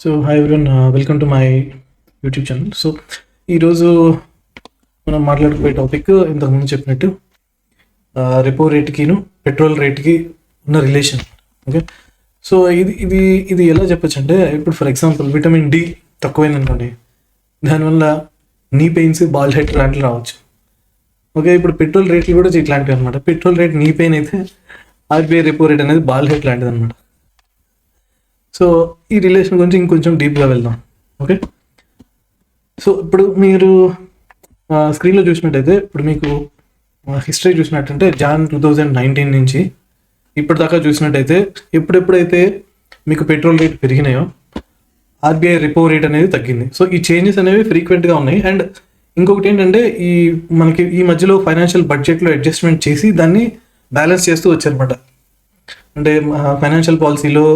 So hi everyone, welcome to my YouTube channel. So ఈరోజు మనం మాట్లాడుకునే టాపిక్ ఇంతకుముందు చెప్పినట్టు రెపో రేట్కిను పెట్రోల్ రేట్కి ఉన్న రిలేషన్. ఓకే, సో ఇది ఎలా చెప్పచ్చు అంటే, ఇప్పుడు ఫర్ ఎగ్జాంపుల్ విటమిన్ డి తక్కువైంది అనుకోండి, దానివల్ల నీ పెయిన్స్, బాల్ హెడ్ లాంటివి రావచ్చు. ఓకే, ఇప్పుడు పెట్రోల్ రేట్లు కూడా ఇట్లాంటివి అనమాట. పెట్రోల్ రేట్ నీ పెయిన్ అయితే ఆర్బీఐ రెపో రేట్ అనేది బాల్ హెడ్ లాంటిది అనమాట. సో ఈ రిలేషన్ గురించి ఇంకొంచెం డీప్గా వెళ్దాం. ఓకే, సో ఇప్పుడు మీరు స్క్రీన్లో చూసినట్టయితే, ఇప్పుడు మీకు హిస్టరీ చూసినట్టంటే జాన్ 2019 నుంచి ఇప్పటిదాకా చూసినట్టయితే, ఎప్పుడెప్పుడైతే మీకు పెట్రోల్ రేట్ పెరిగినాయో ఆర్బీఐ రెపో రేట్ అనేది తగ్గింది. సో ఈ చేంజెస్ అనేవి ఫ్రీక్వెంట్గా ఉన్నాయి. అండ్ ఇంకొకటి ఏంటంటే, మనకి ఈ మధ్యలో ఫైనాన్షియల్ బడ్జెట్లో అడ్జస్ట్మెంట్ చేసి దాన్ని బ్యాలెన్స్ చేస్తూ వచ్చారనమాట. అంటే ఫైనాన్షియల్ పాలసీలో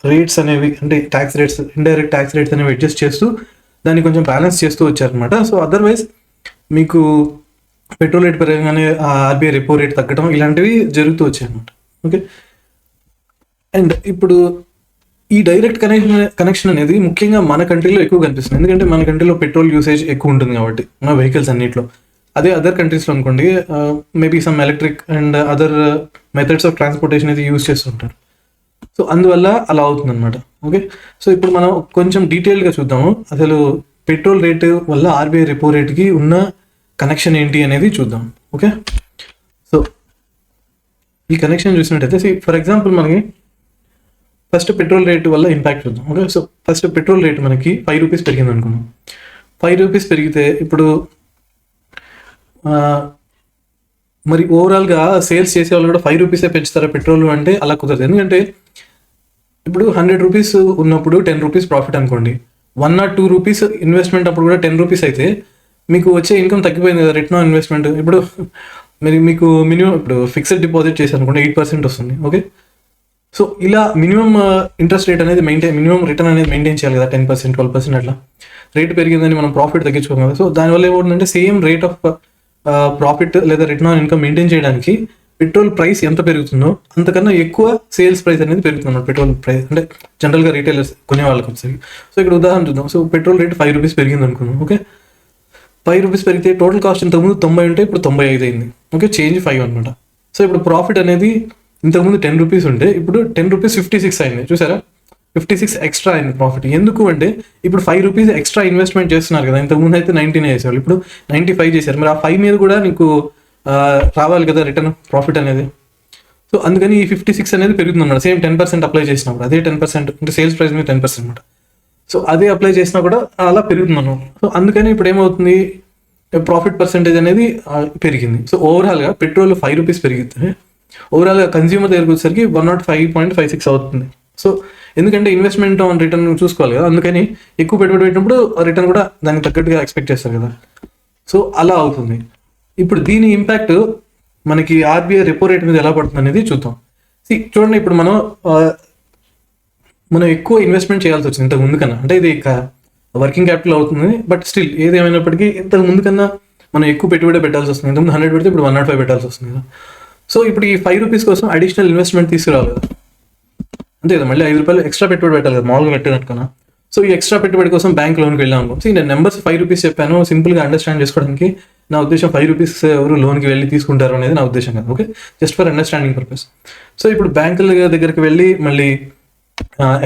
రేట్స్ అనేవి, అంటే tax rates, indirect tax rates అనేవి అడ్జస్ట్ చేస్తూ దాన్ని కొంచెం బ్యాలెన్స్ చేస్తూ వచ్చారనమాట. సో అదర్వైజ్ మీకు పెట్రోల్ రేట్ పెరగగానే ఆర్బీఐ రెపో రేట్ తగ్గడం ఇలాంటివి జరుగుతూ వచ్చాయన్నమాట. ఓకే, అండ్ ఇప్పుడు ఈ డైరెక్ట్ కనెక్షన్ అనేది ముఖ్యంగా మన కంట్రీలో ఎక్కువ కనిపిస్తుంది. ఎందుకంటే మన కంట్రీలో పెట్రోల్ యూసేజ్ ఎక్కువ ఉంటుంది కాబట్టి, మన వెహికల్స్ అన్నింటిలో. అదే అదర్ కంట్రీస్లో అనుకోండి, maybe some electric and other methods of transportation అయితే యూజ్ చేస్తుంటారు. సో అందువల్ల అలా అవుతుంది అనమాట. ఓకే, సో ఇప్పుడు మనం కొంచెం డీటెయిల్గా చూద్దాము, అసలు పెట్రోల్ రేటు వల్ల ఆర్బీఐ రెపో రేట్కి ఉన్న కనెక్షన్ ఏంటి అనేది చూద్దాం. ఓకే, సో ఈ కనెక్షన్ చూసినట్టయితే, ఫర్ ఎగ్జాంపుల్ మనకి ఫస్ట్ పెట్రోల్ రేటు వల్ల ఇంపాక్ట్ చూద్దాం. Okay, so first petrol rate మనకి 5 రూపీస్ పెరిగింది అనుకున్నాం. 5 రూపీస్ పెరిగితే ఇప్పుడు మరి ఓవరాల్గా సేల్స్ చేసే వాళ్ళు కూడా 5 రూపీసే పెంచుతారా పెట్రోల్ అంటే? అలా కుదరదు. ఎందుకంటే ఇప్పుడు 100 రూపీస్ ఉన్నప్పుడు 10 రూపీస్ ప్రాఫిట్ అనుకోండి, 1 or 2 రూపీస్ ఇన్వెస్ట్మెంట్ అప్పుడు కూడా 10 రూపీస్ అయితే మీకు వచ్చే ఇన్కమ్ తగ్గిపోయింది కదా, రిటర్న్ ఆన్ ఇన్వెస్ట్మెంట్. ఇప్పుడు మీకు మినిమం, ఇప్పుడు ఫిక్స్డ్ డిపాజిట్ చేశారు అనుకోండి, 8% వస్తుంది. ఓకే, సో ఇలా మినిమం ఇంట్రెస్ట్ రేట్ అనేది మినిమం రిటర్న్ అనేది మెయింటైన్ చేయాలి కదా, 10%, 12% అట్లా. రేట్ పెరిగిందని మనం ప్రాఫిట్ తగ్గించుకోం కదా. సో దానివల్ల ఏమవుతుందంటే, సేమ్ రేట్ ఆఫ్ ప్రాఫిట్ లేదా రిటర్న్ ఆన్ ఇన్కమ్ మెయింటైన్ చేయడానికి పెట్రోల్ ప్రైస్ ఎంత పెరుగుతుందో అంతకన్నా ఎక్కువ సేల్స్ ప్రైస్ అనేది పెరుగుతుంది. పెట్రోల్ ప్రైస్ అంటే జనరల్గా రీటైలర్స్ కొనే వాళ్ళకి వచ్చేసి. సో ఇక్కడ ఉదాహరణ చూద్దాం. సో పెట్రోల్ రేట్ 5 రూపీస్ పెరిగింది అనుకుందాం. ఓకే, 5 రూపీస్ పెరిగితే టోటల్ కాస్ట్ ఇంతకుముందు 90 ఉంటే ఇప్పుడు 95 అయింది. ఓకే, చేంజ్ 5 అనమాట. సో ఇప్పుడు ప్రాఫిట్ అనేది ఇంతకుముందు 10 రూపీస్ ఉంటే ఇప్పుడు 10 రూపీస్ 56 అయింది. చూసారా, 56 ఎక్స్ట్రా అయింది ప్రాఫిట్. ఎందుకు అంటే ఇప్పుడు 5 రూపీస్ ఎక్స్ట్రా ఇన్వెస్ట్మెంట్ చేస్తున్నారు కదా. ఇంతకుముందు అయితే 19 చేసేవాళ్ళు, ఇప్పుడు 95 చేశారు. మరి ఆ 5 మీద కూడా నీకు రావాలి కదా రిటర్న్ ప్రాఫిట్ అనేది. సో అందుకని ఈ 56 అనేది పెరుగుతుంది అనమాట. సేమ్ 10% అప్లై చేసినప్పుడు అదే 10%, అంటే సేల్స్ ప్రైస్ మీద 10% అనమాట. సో అదే అప్లై చేసినా కూడా అలా పెరుగుతుంది అనమాట. సో అందుకని ఇప్పుడు ఏమవుతుంది, ప్రాఫిట్ పర్సెంటేజ్ అనేది పెరిగింది. సో ఓవరాల్గా పెట్రోల్ 5 రూపీస్ పెరిగితే ఓవరాల్గా కన్స్యూమర్ దగ్గరకు వచ్చేసరికి 105.56 అవుతుంది. సో ఎందుకంటే ఇన్వెస్ట్మెంట్ ఆన్ రిటర్న్ చూసుకోవాలి కదా, అందుకని ఎక్కువ పెట్టుబడి పెట్టినప్పుడు రిటర్న్ కూడా దానికి తగ్గట్టుగా ఎక్స్పెక్ట్ చేస్తారు కదా. సో అలా అవుతుంది. ఇప్పుడు దీని ఇంపాక్ట్ మనకి ఆర్బీఐ రెపో రేట్ మీద ఎలా పడుతుంది అనేది చూద్దాం. చూడండి, ఇప్పుడు మనం ఎక్కువ ఇన్వెస్ట్మెంట్ చేయాల్సి వచ్చింది ఇంతకు ముందు కన్నా. అంటే ఇది వర్కింగ్ క్యాపిటల్ అవుతుంది, బట్ స్టిల్ ఏదేమైనప్పటికీ ఇంతకు ముందు కన్నా మనం ఎక్కువ పెట్టుబడి పెట్టాల్సి వస్తుంది. ఇంతకుముందు 100 పెడితే ఇప్పుడు 105 పెట్టాల్సి వస్తుంది కదా. సో ఇప్పుడు ఈ 5 రూపీస్ కోసం అడిషనల్ ఇన్వెస్ట్మెంట్ తీసుకురావాలి కదా, అంతే కదా. మళ్ళీ 5 రూపాయలు ఎక్స్ట్రా పెట్టుబడి పెట్టాలి కదా, మామూలుగా పెట్టినట్టు కన్నా. సో ఈ ఎక్స్ట్రా పెట్టుబడి కోసం బ్యాంక్ లోన్కి వెళ్ళాం అనుకో. నేను నెంబర్స్ 5 రూపీస్ చెప్పాను సింపుల్గా అండర్స్టాండ్ చేసుకోవడానికి. నా ఉద్దేశం 5 రూపీస్ ఎవరు లోన్కి వెళ్ళి తీసుకుంటారు అనేది నా ఉద్దేశం కదా. Okay, just for understanding purpose. So ఇప్పుడు బ్యాంకుల దగ్గరికి వెళ్ళి మళ్ళీ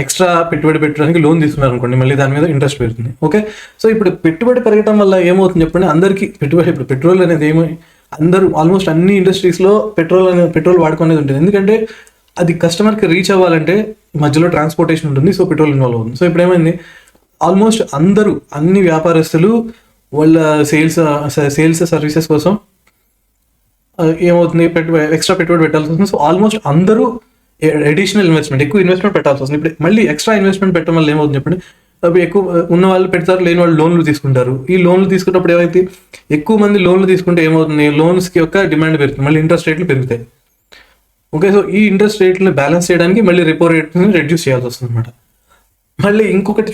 ఎక్స్ట్రా పెట్టుబడి పెట్టడానికి లోన్ తీసుకున్నారు అనుకోండి, మళ్ళీ దాని మీద ఇంట్రెస్ట్ పెరుగుతుంది. ఓకే, సో ఇప్పుడు పెట్టుబడి పెరగడం వల్ల ఏమవుతుంది చెప్పండి, అందరికీ పెట్టుబడి. ఇప్పుడు పెట్రోల్ అనేది అందరూ ఆల్మోస్ట్ అన్ని ఇండస్ట్రీస్లో పెట్రోల్ వాడుకునేది ఉంటుంది. ఎందుకంటే అది కస్టమర్కి రీచ్ అవ్వాలంటే మధ్యలో ట్రాన్స్పోర్టేషన్ ఉంటుంది. సో పెట్రోల్ ఇన్వాల్వ్ అవుతుంది. సో ఇప్పుడు ఏమైంది, ఆల్మోస్ట్ అందరూ, అన్ని వ్యాపారస్తులు వాళ్ళ సేల్స్ సర్వీసెస్ కోసం ఏమవుతుంది, ఎక్స్ట్రా పెట్టుబడి పెట్టాల్సి వస్తుంది. సో ఆల్మోస్ట్ అందరూ అడిషనల్ ఇన్వెస్ట్మెంట్, ఎక్కువ ఇన్వెస్ట్మెంట్ పెట్టాల్సి వస్తుంది. ఇప్పుడు మళ్ళీ ఎక్స్ట్రా ఇన్వెస్ట్మెంట్ పెట్టడం వల్ల ఏమవుతుంది చెప్పండి, అవి ఎక్కువ ఉన్న వాళ్ళు పెడతారు, లేని వాళ్ళు లోన్లు తీసుకుంటారు. ఈ లోన్లు తీసుకున్నప్పుడు ఏమైతే ఎక్కువ మంది లోన్లు తీసుకుంటే ఏమవుతుంది, లోన్స్కి యొక్క డిమాండ్ పెరుగుతుంది, మళ్ళీ ఇంట్రెస్ట్ రేట్లు పెరుగుతాయి. ఓకే, సో ఈ ఇంట్రెస్ట్ రేట్లను బ్యాలెన్స్ చేయడానికి మళ్ళీ రెపో రేట్ని రెడ్యూస్ చేయాల్సి వస్తుంది అనమాట. మళ్ళీ ఇంకొకటి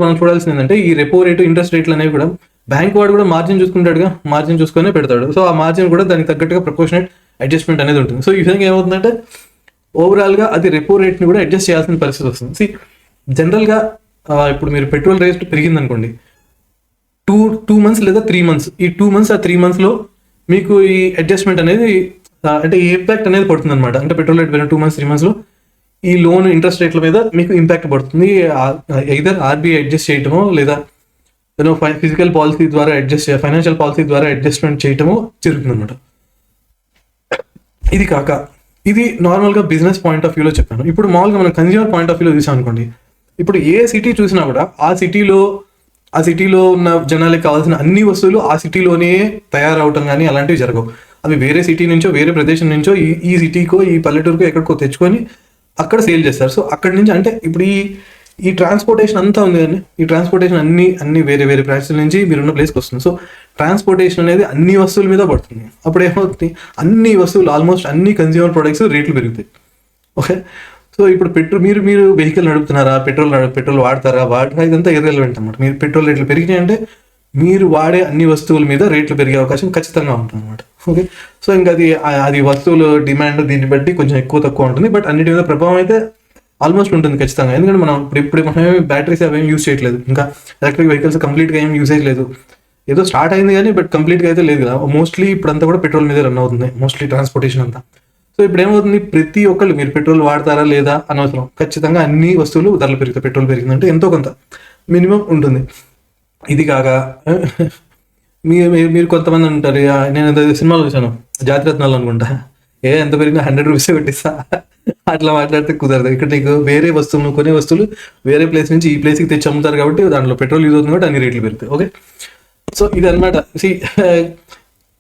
మనం చూడాల్సింది ఏంటంటే, ఈ రెపో రేటు, ఇంట్రెస్ట్ రేట్లు అనేవి కూడా బ్యాంక్ వాడు కూడా మార్జిన్ చూసుకుంటాడుగా, మార్జిన్ చూసుకునే పెడతాడు. సో ఆ మార్జిన్ కూడా దానికి తగ్గట్టుగా ప్రపోర్షనేట్ అడ్జస్ట్మెంట్ అనేది ఉంటుంది. సో ఈ విధంగా ఏమవుతుందంటే ఓవరాల్గా అది రెపో రేట్ని కూడా అడ్జస్ట్ చేయాల్సిన పరిస్థితి వస్తుంది. జనరల్గా ఇప్పుడు మీరు పెట్రోల్ రేట్ పెరిగింది అనుకోండి, టూ మంత్స్ లేదా 3 months, ఈ 2 months ఆ 3 monthsలో మీకు ఈ అడ్జస్ట్మెంట్ అనేది అంటే ఈ ఇంపాక్ట్ అనేది పడుతుంది అనమాట. అంటే పెట్రోల్ రేట్ పెరిగిన 2 months 3 monthsలో ఈ లోన్ ఇంట్రెస్ట్ రేట్ల మీద మీకు ఇంపాక్ట్ పడుతుంది. ఎయిదర్ ఆర్బీఐ అడ్జస్ట్ చేయటమో లేదా ఫిజికల్ పాలసీ ద్వారా ఫైనాన్షియల్ పాలసీ ద్వారా అడ్జస్ట్మెంట్ చేయటమో జరుగుతుంది అనమాట. ఇది కాక ఇది నార్మల్గా బిజినెస్ పాయింట్ ఆఫ్ వ్యూలో చెప్పాను. ఇప్పుడు మామూలుగా మనం కన్జ్యూమర్ పాయింట్ ఆఫ్ వ్యూలో చూసాం అనుకోండి, ఇప్పుడు ఏ సిటీ చూసినా కూడా ఆ సిటీలో ఉన్న జనాలకి కావాల్సిన అన్ని వస్తువులు ఆ సిటీలోనే తయారవటం కానీ అలాంటివి జరగవు. అవి వేరే సిటీ నుంచో వేరే ప్రదేశం నుంచో ఈ సిటీకో ఈ పల్లెటూరుకో ఎక్కడికో తెచ్చుకొని అక్కడ సేల్ చేస్తారు. సో అక్కడి నుంచి అంటే ఇప్పుడు ఈ ట్రాన్స్పోర్టేషన్ అంతా ఉంది కానీ ఈ ట్రాన్స్పోర్టేషన్ అన్ని వేరే వేరే ప్లేసుల నుంచి మీరున్న ప్లేస్కి వస్తుంది. సో ట్రాన్స్పోర్టేషన్ అనేది అన్ని వస్తువుల మీద పడుతుంది. అప్పుడు ఏమవుతుంది, అన్ని వస్తువులు ఆల్మోస్ట్ అన్ని కన్జ్యూమర్ ప్రొడక్ట్స్ రేట్లు పెరుగుతాయి. ఓకే, సో ఇప్పుడు మీరు వెహికల్ నడుపుతున్నారా, పెట్రోల్ వాడతారా ఇదంతా ఇర్రెలవెంట్ అనమాట. మీరు పెట్రోల్ రేట్లు పెరిగినాయి అంటే మీరు వాడే అన్ని వస్తువుల మీద రేట్లు పెరిగే అవకాశం ఖచ్చితంగా ఉంటుంది అనమాట. ఓకే, సో ఇంకా అది వస్తువులు డిమాండ్ దీన్ని బట్టి కొంచెం ఎక్కువ తక్కువ ఉంటుంది, బట్ అన్నిటి మీద ప్రభావం అయితే ఆల్మోస్ట్ ఉంటుంది ఖచ్చితంగా. ఎందుకంటే మనం ఇప్పుడు బ్యాటరీస్ అవేం యూజ్ చేయట్లేదు, ఇంకా ఎలక్ట్రిక్ వెహికల్స్ కంప్లీట్గా ఏం యూసేజ్ లేదు. ఏదో స్టార్ట్ అయింది కానీ బట్ కంప్లీట్గా అయితే లేదు కదా. మోస్ట్లీ ఇప్పుడంతా కూడా పెట్రోల్ మీద రన్ అవుతుంది మోస్ట్లీ ట్రాన్స్పోర్టేషన్ అంతా. సో ఇప్పుడు ఏమవుతుంది, ప్రతి ఒక్కళ్ళు మీరు పెట్రోల్ వాడతారా లేదా అనవసరం, ఖచ్చితంగా అన్ని వస్తువులు ధరలు పెరుగుతాయి. పెట్రోల్ పెరిగిందంటే ఎంతో కొంత మినిమం ఉంటుంది. ఇది కాక మీరు కొంతమంది ఉంటారు, నేను సినిమాలు చూసాను జాతిరత్నాలు అనుకుంటా, ఎంత పెరిగినా 100 రూపీస్ పెట్టిస్తా అట్లా మాట్లాడితే కుదరదు. ఇక్కడ నీకు వేరే వస్తువులు కొనే వస్తువులు వేరే ప్లేస్ నుంచి ఈ ప్లేస్కి తెచ్చి అమ్ముతారు కాబట్టి దాంట్లో పెట్రోల్ యూజ్ అవుతుంది కాబట్టి అన్ని రేట్లు పెరుగుతాయి. ఓకే, సో ఇది అనమాట.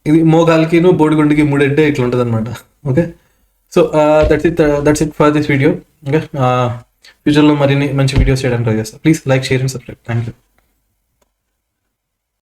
ఇది మోగాలకి బోడిగుండికి మూడంటే ఇట్లా ఉంటుంది అనమాట. Okay, so that's it for this video. Okay, ఫ్యూచర్లో మరిన్ని మంచి వీడియోస్ చేయడానికి ట్రై చేస్తాను. Please like, share and subscribe. Thank you.